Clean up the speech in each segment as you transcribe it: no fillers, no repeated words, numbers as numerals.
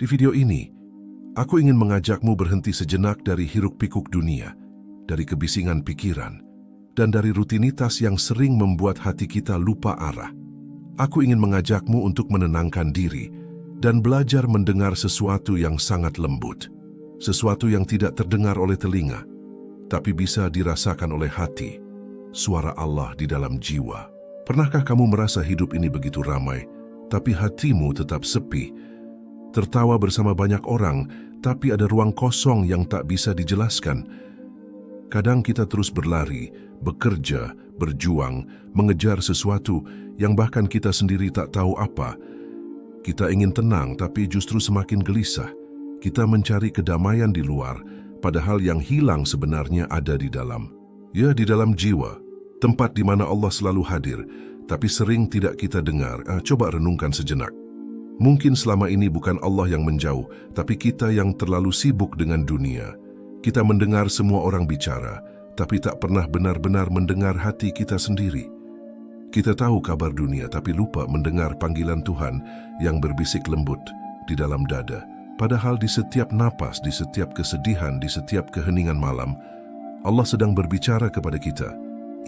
Di video ini, aku ingin mengajakmu berhenti sejenak dari hiruk-pikuk dunia, dari kebisingan pikiran, dan dari rutinitas yang sering membuat hati kita lupa arah. Aku ingin mengajakmu untuk menenangkan diri dan belajar mendengar sesuatu yang sangat lembut, sesuatu yang tidak terdengar oleh telinga, tapi bisa dirasakan oleh hati, suara Allah di dalam jiwa. Pernahkah kamu merasa hidup ini begitu ramai, tapi hatimu tetap sepi? Tertawa bersama banyak orang, tapi ada ruang kosong yang tak bisa dijelaskan. Kadang kita terus berlari, bekerja, berjuang, mengejar sesuatu yang bahkan kita sendiri tak tahu apa. Kita ingin tenang, tapi justru semakin gelisah. Kita mencari kedamaian di luar, padahal yang hilang sebenarnya ada di dalam. Ya, di dalam jiwa, tempat di mana Allah selalu hadir, tapi sering tidak kita dengar. Coba renungkan sejenak. Mungkin selama ini bukan Allah yang menjauh, tapi kita yang terlalu sibuk dengan dunia. Kita mendengar semua orang bicara, tapi tak pernah benar-benar mendengar hati kita sendiri. Kita tahu kabar dunia, tapi lupa mendengar panggilan Tuhan yang berbisik lembut di dalam dada. Padahal di setiap napas, di setiap kesedihan, di setiap keheningan malam, Allah sedang berbicara kepada kita.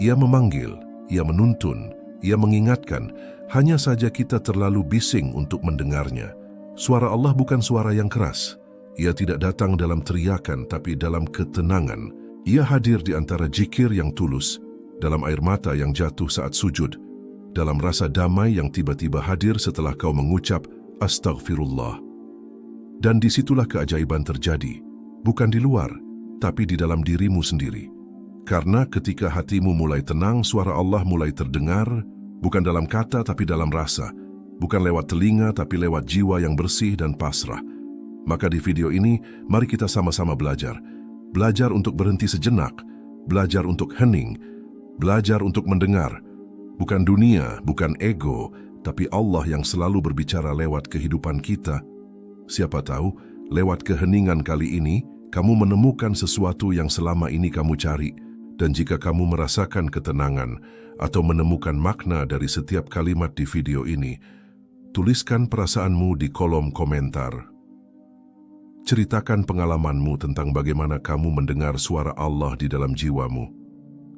Ia memanggil, Ia menuntun, Ia mengingatkan, hanya saja kita terlalu bising untuk mendengarnya. Suara Allah bukan suara yang keras. Ia tidak datang dalam teriakan, tapi dalam ketenangan. Ia hadir di antara zikir yang tulus, dalam air mata yang jatuh saat sujud, dalam rasa damai yang tiba-tiba hadir setelah kau mengucap Astaghfirullah. Dan disitulah keajaiban terjadi, bukan di luar, tapi di dalam dirimu sendiri. Karena ketika hatimu mulai tenang, suara Allah mulai terdengar, bukan dalam kata tapi dalam rasa, bukan lewat telinga tapi lewat jiwa yang bersih dan pasrah. Maka di video ini, mari kita sama-sama belajar. Belajar untuk berhenti sejenak, belajar untuk hening, belajar untuk mendengar. Bukan dunia, bukan ego, tapi Allah yang selalu berbicara lewat kehidupan kita. Siapa tahu, lewat keheningan kali ini, kamu menemukan sesuatu yang selama ini kamu cari. Dan jika kamu merasakan ketenangan atau menemukan makna dari setiap kalimat di video ini, tuliskan perasaanmu di kolom komentar. Ceritakan pengalamanmu tentang bagaimana kamu mendengar suara Allah di dalam jiwamu.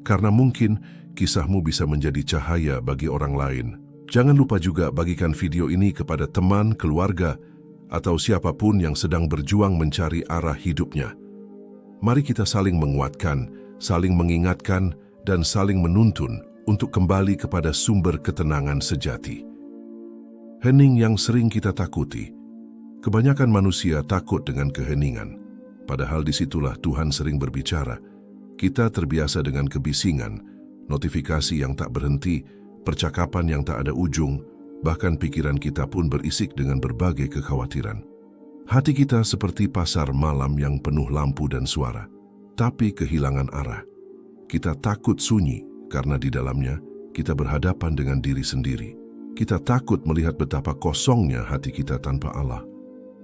Karena mungkin kisahmu bisa menjadi cahaya bagi orang lain. Jangan lupa juga bagikan video ini kepada teman, keluarga, atau siapapun yang sedang berjuang mencari arah hidupnya. Mari kita saling menguatkan, saling mengingatkan, dan saling menuntun untuk kembali kepada sumber ketenangan sejati. Hening yang sering kita takuti. Kebanyakan manusia takut dengan keheningan, padahal disitulah Tuhan sering berbicara. Kita terbiasa dengan kebisingan, notifikasi yang tak berhenti, percakapan yang tak ada ujung, bahkan pikiran kita pun berisik dengan berbagai kekhawatiran. Hati kita seperti pasar malam yang penuh lampu dan suara, tapi kehilangan arah. Kita takut sunyi karena di dalamnya kita berhadapan dengan diri sendiri. Kita takut melihat betapa kosongnya hati kita tanpa Allah.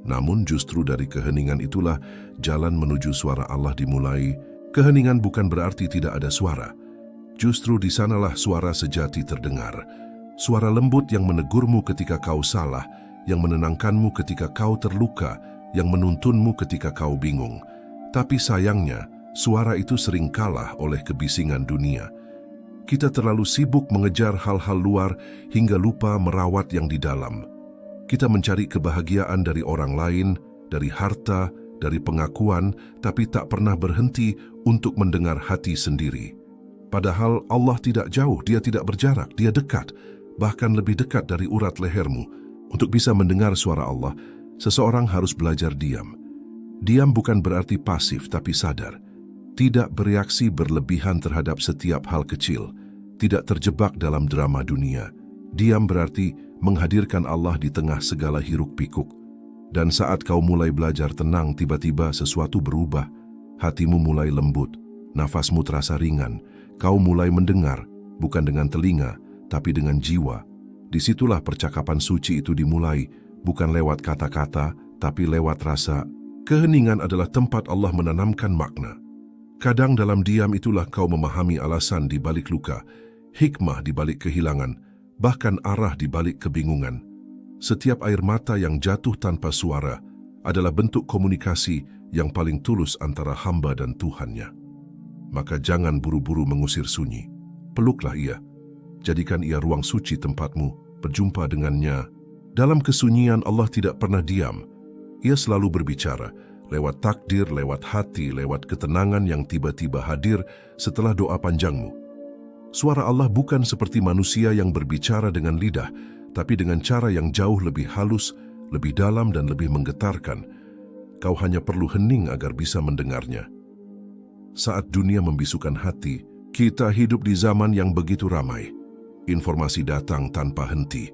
Namun justru dari keheningan itulah jalan menuju suara Allah dimulai. Keheningan bukan berarti tidak ada suara. Justru di sanalah suara sejati terdengar. Suara lembut yang menegurmu ketika kau salah, yang menenangkanmu ketika kau terluka, yang menuntunmu ketika kau bingung. Tapi sayangnya, suara itu sering kalah oleh kebisingan dunia. Kita terlalu sibuk mengejar hal-hal luar hingga lupa merawat yang di dalam. Kita mencari kebahagiaan dari orang lain, dari harta, dari pengakuan, tapi tak pernah berhenti untuk mendengar hati sendiri. Padahal Allah tidak jauh, Dia tidak berjarak, Dia dekat, bahkan lebih dekat dari urat lehermu. Untuk bisa mendengar suara Allah, seseorang harus belajar diam. Diam bukan berarti pasif, tapi sadar. Tidak bereaksi berlebihan terhadap setiap hal kecil, tidak terjebak dalam drama dunia. Diam berarti menghadirkan Allah di tengah segala hiruk-pikuk. Dan saat kau mulai belajar tenang, tiba-tiba sesuatu berubah. Hatimu mulai lembut, nafasmu terasa ringan. Kau mulai mendengar, bukan dengan telinga, tapi dengan jiwa. Disitulah percakapan suci itu dimulai, bukan lewat kata-kata, tapi lewat rasa. Keheningan adalah tempat Allah menanamkan makna. Kadang dalam diam itulah kau memahami alasan di balik luka, hikmah di balik kehilangan, bahkan arah di balik kebingungan. Setiap air mata yang jatuh tanpa suara adalah bentuk komunikasi yang paling tulus antara hamba dan Tuhannya. Maka jangan buru-buru mengusir sunyi. Peluklah ia. Jadikan ia ruang suci tempatmu, berjumpa dengannya. Dalam kesunyian Allah tidak pernah diam. Ia selalu berbicara, lewat takdir, lewat hati, lewat ketenangan yang tiba-tiba hadir setelah doa panjangmu. Suara Allah bukan seperti manusia yang berbicara dengan lidah, tapi dengan cara yang jauh lebih halus, lebih dalam dan lebih menggetarkan. Kau hanya perlu hening agar bisa mendengarnya. Saat dunia membisukan hati, kita hidup di zaman yang begitu ramai. Informasi datang tanpa henti.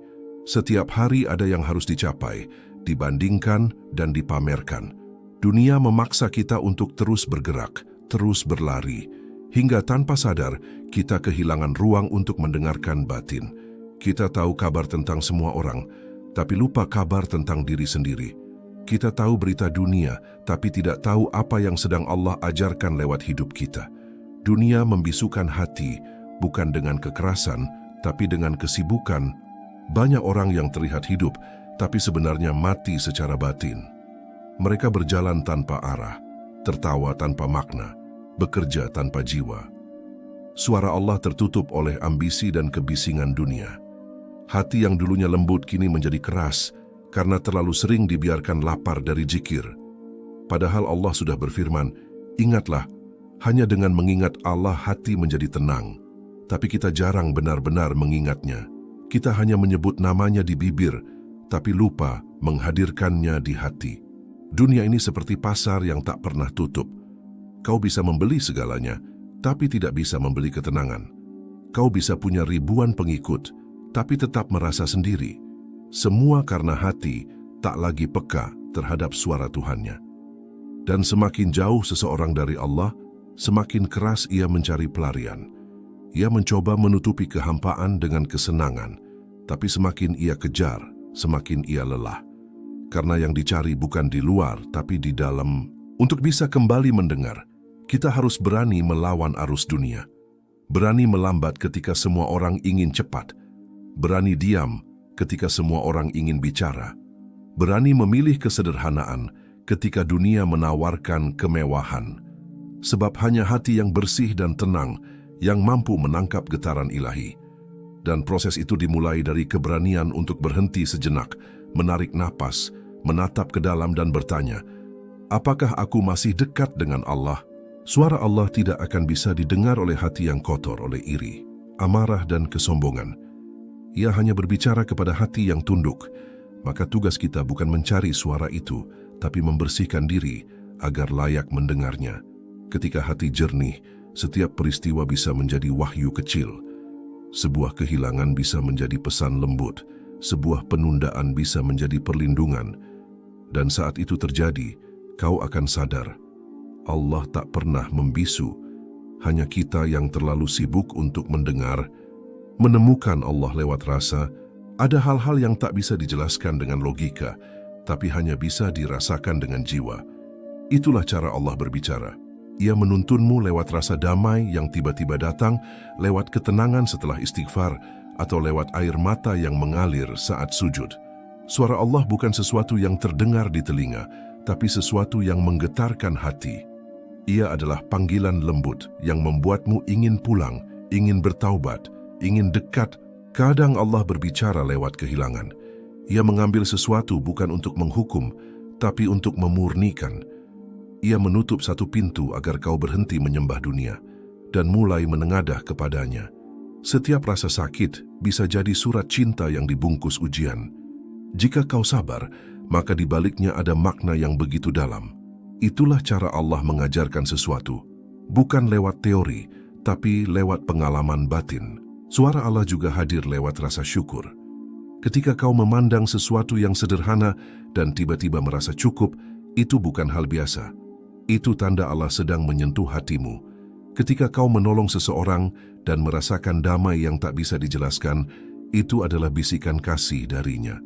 Setiap hari ada yang harus dicapai, dibandingkan dan dipamerkan. Dunia memaksa kita untuk terus bergerak, terus berlari. Hingga tanpa sadar, kita kehilangan ruang untuk mendengarkan batin. Kita tahu kabar tentang semua orang, tapi lupa kabar tentang diri sendiri. Kita tahu berita dunia, tapi tidak tahu apa yang sedang Allah ajarkan lewat hidup kita. Dunia membisukan hati, bukan dengan kekerasan, tapi dengan kesibukan. Banyak orang yang terlihat hidup, tapi sebenarnya mati secara batin. Mereka berjalan tanpa arah, tertawa tanpa makna, bekerja tanpa jiwa. Suara Allah tertutup oleh ambisi dan kebisingan dunia. Hati yang dulunya lembut kini menjadi keras karena terlalu sering dibiarkan lapar dari zikir. Padahal Allah sudah berfirman, ingatlah, hanya dengan mengingat Allah hati menjadi tenang. Tapi kita jarang benar-benar mengingatnya. Kita hanya menyebut namanya di bibir, tapi lupa menghadirkannya di hati. Dunia ini seperti pasar yang tak pernah tutup. Kau bisa membeli segalanya, tapi tidak bisa membeli ketenangan. Kau bisa punya ribuan pengikut, tapi tetap merasa sendiri. Semua karena hati tak lagi peka terhadap suara Tuhannya. Dan semakin jauh seseorang dari Allah, semakin keras ia mencari pelarian. Ia mencoba menutupi kehampaan dengan kesenangan, tapi semakin ia kejar, semakin ia lelah. Karena yang dicari bukan di luar, tapi di dalam. Untuk bisa kembali mendengar, kita harus berani melawan arus dunia. Berani melambat ketika semua orang ingin cepat. Berani diam ketika semua orang ingin bicara. Berani memilih kesederhanaan ketika dunia menawarkan kemewahan. Sebab hanya hati yang bersih dan tenang yang mampu menangkap getaran ilahi. Dan proses itu dimulai dari keberanian untuk berhenti sejenak, menarik napas, menatap ke dalam dan bertanya, apakah aku masih dekat dengan Allah? Suara Allah tidak akan bisa didengar oleh hati yang kotor oleh iri, amarah dan kesombongan. Ia hanya berbicara kepada hati yang tunduk. Maka tugas kita bukan mencari suara itu, tapi membersihkan diri agar layak mendengarnya. Ketika hati jernih, setiap peristiwa bisa menjadi wahyu kecil. Sebuah kehilangan bisa menjadi pesan lembut, sebuah penundaan bisa menjadi perlindungan. Dan saat itu terjadi, kau akan sadar, Allah tak pernah membisu, hanya kita yang terlalu sibuk untuk mendengar. Menemukan Allah lewat rasa, ada hal-hal yang tak bisa dijelaskan dengan logika, tapi hanya bisa dirasakan dengan jiwa. Itulah cara Allah berbicara. Ia menuntunmu lewat rasa damai yang tiba-tiba datang, lewat ketenangan setelah istighfar, atau lewat air mata yang mengalir saat sujud. Suara Allah bukan sesuatu yang terdengar di telinga, tapi sesuatu yang menggetarkan hati. Ia adalah panggilan lembut yang membuatmu ingin pulang, ingin bertaubat, ingin dekat. Kadang Allah berbicara lewat kehilangan. Ia mengambil sesuatu bukan untuk menghukum, tapi untuk memurnikan. Ia menutup satu pintu agar kau berhenti menyembah dunia dan mulai menengadah kepadanya. Setiap rasa sakit bisa jadi surat cinta yang dibungkus ujian. Jika kau sabar, maka di baliknya ada makna yang begitu dalam. Itulah cara Allah mengajarkan sesuatu, bukan lewat teori, tapi lewat pengalaman batin. Suara Allah juga hadir lewat rasa syukur. Ketika kau memandang sesuatu yang sederhana dan tiba-tiba merasa cukup, itu bukan hal biasa. Itu tanda Allah sedang menyentuh hatimu. Ketika kau menolong seseorang dan merasakan damai yang tak bisa dijelaskan, itu adalah bisikan kasih darinya.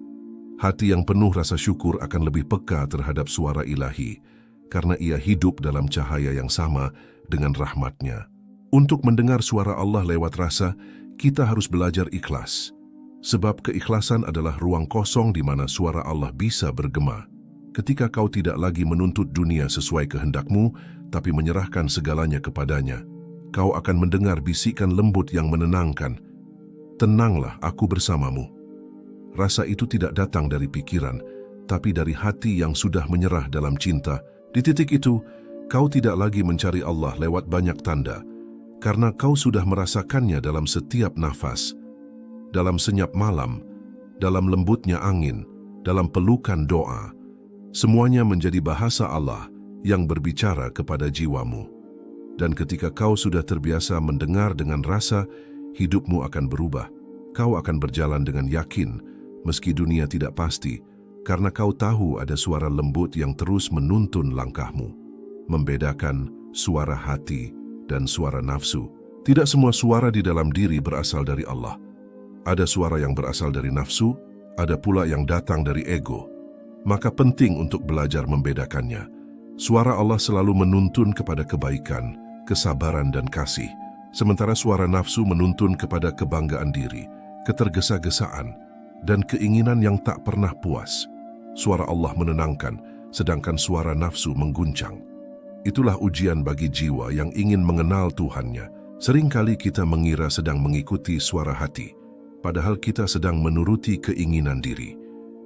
Hati yang penuh rasa syukur akan lebih peka terhadap suara ilahi, karena ia hidup dalam cahaya yang sama dengan rahmat-Nya. Untuk mendengar suara Allah lewat rasa, kita harus belajar ikhlas. Sebab keikhlasan adalah ruang kosong di mana suara Allah bisa bergema. ketika kau tidak lagi menuntut dunia sesuai kehendakmu, tapi menyerahkan segalanya kepadanya, kau akan mendengar bisikan lembut yang menenangkan, "Tenanglah, aku bersamamu." Rasa itu tidak datang dari pikiran, tapi dari hati yang sudah menyerah dalam cinta. Di titik itu, kau tidak lagi mencari Allah lewat banyak tanda, karena kau sudah merasakannya dalam setiap nafas, dalam senyap malam, dalam lembutnya angin, dalam pelukan doa. Semuanya menjadi bahasa Allah yang berbicara kepada jiwamu. Dan ketika kau sudah terbiasa mendengar dengan rasa, hidupmu akan berubah. Kau akan berjalan dengan yakin, meski dunia tidak pasti, karena kau tahu ada suara lembut yang terus menuntun langkahmu, membedakan suara hati dan suara nafsu. Tidak semua suara di dalam diri berasal dari Allah. Ada suara yang berasal dari nafsu, ada pula yang datang dari ego. Maka penting untuk belajar membedakannya. Suara Allah selalu menuntun kepada kebaikan, kesabaran dan kasih, sementara suara nafsu menuntun kepada kebanggaan diri, ketergesa-gesaan, dan keinginan yang tak pernah puas. Suara Allah menenangkan, sedangkan suara nafsu mengguncang. Itulah ujian bagi jiwa yang ingin mengenal Tuhannya. Seringkali kita mengira sedang mengikuti suara hati, padahal kita sedang menuruti keinginan diri.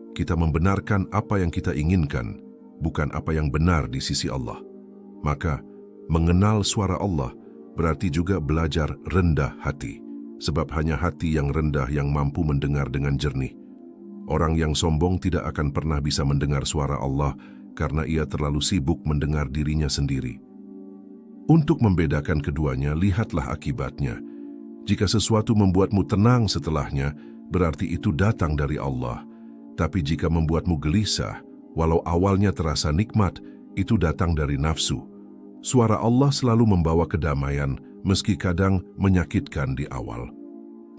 Kita membenarkan apa yang kita inginkan, bukan apa yang benar di sisi Allah. Maka, mengenal suara Allah berarti juga belajar rendah hati, sebab hanya hati yang rendah yang mampu mendengar dengan jernih. Orang yang sombong tidak akan pernah bisa mendengar suara Allah karena ia terlalu sibuk mendengar dirinya sendiri. Untuk membedakan keduanya, lihatlah akibatnya. Jika sesuatu membuatmu tenang setelahnya, berarti itu datang dari Allah. Tapi jika membuatmu gelisah, walau awalnya terasa nikmat, itu datang dari nafsu. Suara Allah selalu membawa kedamaian, meski kadang menyakitkan di awal.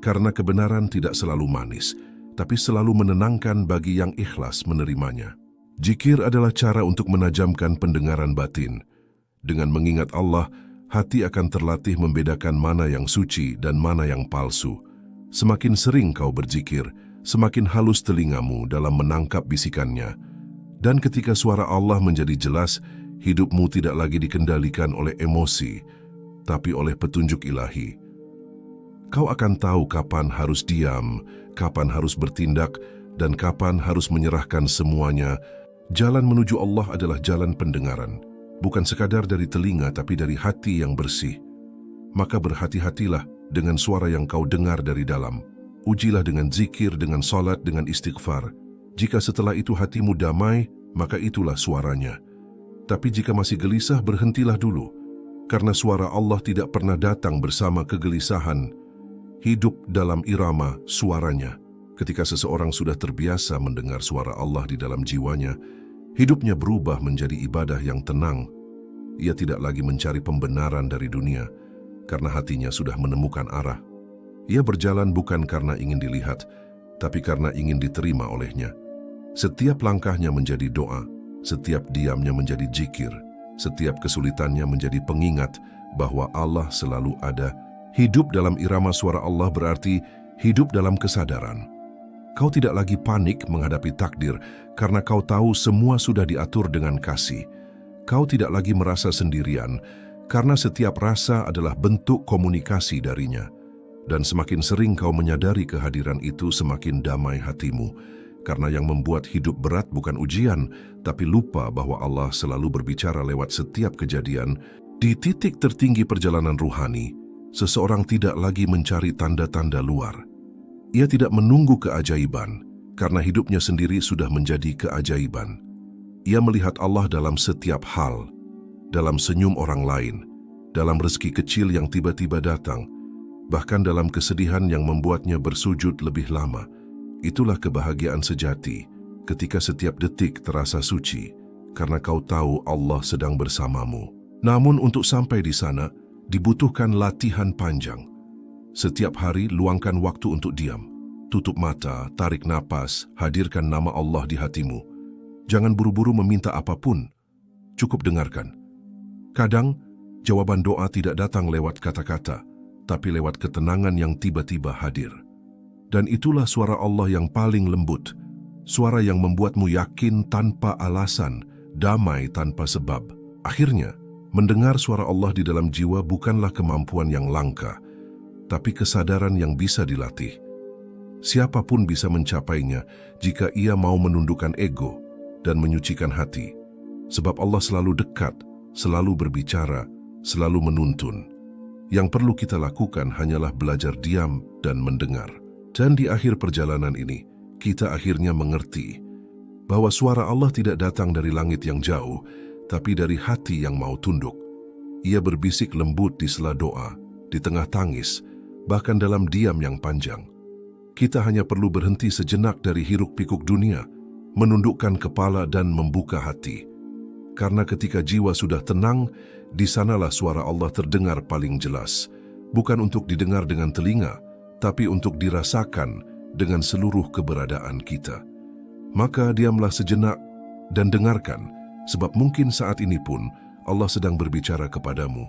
Karena kebenaran tidak selalu manis, tapi selalu menenangkan bagi yang ikhlas menerimanya. Zikir adalah cara untuk menajamkan pendengaran batin. Dengan mengingat Allah, hati akan terlatih membedakan mana yang suci dan mana yang palsu. Semakin sering kau berzikir, semakin halus telingamu dalam menangkap bisikannya. Dan ketika suara Allah menjadi jelas, hidupmu tidak lagi dikendalikan oleh emosi, tapi oleh petunjuk ilahi. Kau akan tahu kapan harus diam, kapan harus bertindak, dan kapan harus menyerahkan semuanya. Jalan menuju Allah adalah jalan pendengaran, bukan sekadar dari telinga tapi dari hati yang bersih. Maka berhati-hatilah dengan suara yang kau dengar dari dalam. Ujilah dengan zikir, dengan salat, dengan istighfar. Jika setelah itu hatimu damai, maka itulah suaranya. Tapi jika masih gelisah, berhentilah dulu, karena suara Allah tidak pernah datang bersama kegelisahan. Hidup dalam irama suaranya. Ketika seseorang sudah terbiasa mendengar suara Allah di dalam jiwanya, hidupnya berubah menjadi ibadah yang tenang. Ia tidak lagi mencari pembenaran dari dunia, karena hatinya sudah menemukan arah. Ia berjalan bukan karena ingin dilihat, tapi karena ingin diterima olehnya. Setiap langkahnya menjadi doa, setiap diamnya menjadi zikir, setiap kesulitannya menjadi pengingat bahwa Allah selalu ada. Hidup dalam irama suara Allah berarti hidup dalam kesadaran. Kau tidak lagi panik menghadapi takdir karena kau tahu semua sudah diatur dengan kasih. Kau tidak lagi merasa sendirian karena setiap rasa adalah bentuk komunikasi darinya. Dan semakin sering kau menyadari kehadiran itu, semakin damai hatimu. Karena yang membuat hidup berat bukan ujian, tapi lupa bahwa Allah selalu berbicara lewat setiap kejadian. Di titik tertinggi perjalanan ruhani, seseorang tidak lagi mencari tanda-tanda luar. Ia tidak menunggu keajaiban, karena hidupnya sendiri sudah menjadi keajaiban. Ia melihat Allah dalam setiap hal, dalam senyum orang lain, dalam rezeki kecil yang tiba-tiba datang, bahkan dalam kesedihan yang membuatnya bersujud lebih lama. Itulah kebahagiaan sejati, ketika setiap detik terasa suci, karena kau tahu Allah sedang bersamamu. Namun untuk sampai di sana, dibutuhkan latihan panjang. Setiap hari luangkan waktu untuk diam. Tutup mata, tarik napas, hadirkan nama Allah di hatimu. Jangan buru-buru meminta apapun, cukup dengarkan. Kadang, jawaban doa tidak datang lewat kata-kata, tapi lewat ketenangan yang tiba-tiba hadir. Dan itulah suara Allah yang paling lembut, suara yang membuatmu yakin tanpa alasan, damai tanpa sebab. Akhirnya, mendengar suara Allah di dalam jiwa bukanlah kemampuan yang langka, tapi kesadaran yang bisa dilatih. Siapapun bisa mencapainya jika ia mau menundukkan ego dan menyucikan hati. Sebab Allah selalu dekat, selalu berbicara, selalu menuntun. Yang perlu kita lakukan hanyalah belajar diam dan mendengar. Dan di akhir perjalanan ini, kita akhirnya mengerti bahwa suara Allah tidak datang dari langit yang jauh, tapi dari hati yang mau tunduk. Ia berbisik lembut di sela doa, di tengah tangis, bahkan dalam diam yang panjang. Kita hanya perlu berhenti sejenak dari hiruk-pikuk dunia, menundukkan kepala dan membuka hati. Karena ketika jiwa sudah tenang, di sanalah suara Allah terdengar paling jelas. Bukan untuk didengar dengan telinga, tapi untuk dirasakan dengan seluruh keberadaan kita. Maka diamlah sejenak dan dengarkan, sebab mungkin saat ini pun Allah sedang berbicara kepadamu.